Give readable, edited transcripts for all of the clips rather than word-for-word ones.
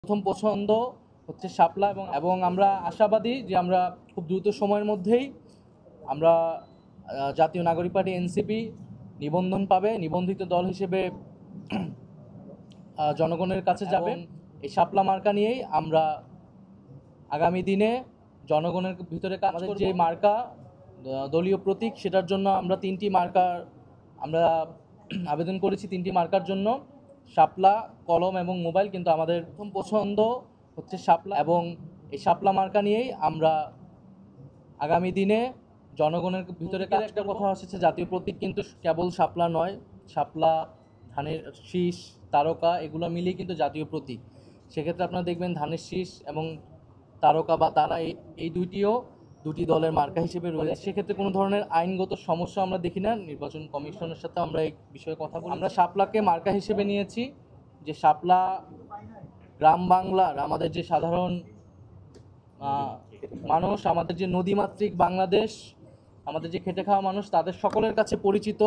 প্রথম পছন্দ হচ্ছে শাপলা এবং আমরা আশাবাদী যে আমরা খুব দ্রুত সময়ের মধ্যেই আমরা জাতীয় নাগরিক পার্টি এনসিপি নিবন্ধন পাবে, নিবন্ধিত দল হিসেবে জনগণের কাছে যাবে। এই শাপলা মার্কা নিয়েই আমরা আগামী দিনে জনগণের ভিতরে আমাদের যে মার্কা দলীয় প্রতীক, সেটার জন্য আমরা তিনটি মার্কার আমরা আবেদন করেছি। তিনটি মার্কার জন্য শাপলা, কলম এবং মোবাইল, কিন্তু আমাদের প্রথম পছন্দ হচ্ছে শাপলা এবং এই শাপলা মার্কা নিয়েই আমরা আগামী দিনে জনগণের ভিতরে একটা কথা এসেছে, জাতীয় প্রতীক কিন্তু কেবল শাপলা নয়, শাপলা, ধানের শীষ, তারকা এগুলো মিলিয়ে কিন্তু জাতীয় প্রতীক। সেক্ষেত্রে আপনারা দেখবেন ধানের শীষ এবং তারকা বা তারা এই দুটি দলের মার্কা হিসেবে রয়েছে। সেক্ষেত্রে কোনো ধরনের আইনগত সমস্যা আমরা দেখি না। নির্বাচন কমিশনের সাথে আমরা এই বিষয়ে কথা বলি। আমরা শাপলাকে মার্কা হিসেবে নিয়েছি, যে শাপলা গ্রাম বাংলার আমাদের যে সাধারণ মানুষ, আমাদের যে নদীমাতৃক বাংলাদেশ, আমাদের যে খেটে খাওয়া মানুষ, তাদের সকলের কাছে পরিচিত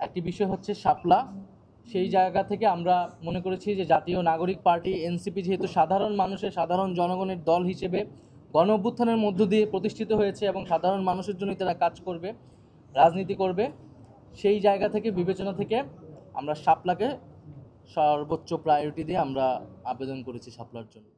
একটি বিষয় হচ্ছে শাপলা। সেই জায়গা থেকে আমরা মনে করেছি যে জাতীয় নাগরিক পার্টি এনসিপি যেহেতু সাধারণ মানুষের, সাধারণ জনগণের দল হিসেবে গণ অভ্যুত্থানের মধ্য দিয়ে প্রতিষ্ঠিত হয়েছে এবং সাধারণ মানুষের জন্য তারা কাজ করবে, রাজনীতি করবে, সেই জায়গা থেকে বিবেচনা থেকে আমরা শাপলাকে সর্বোচ্চ প্রায়োরিটি দিয়ে আমরা আবেদন করেছি শাপলার জন্য।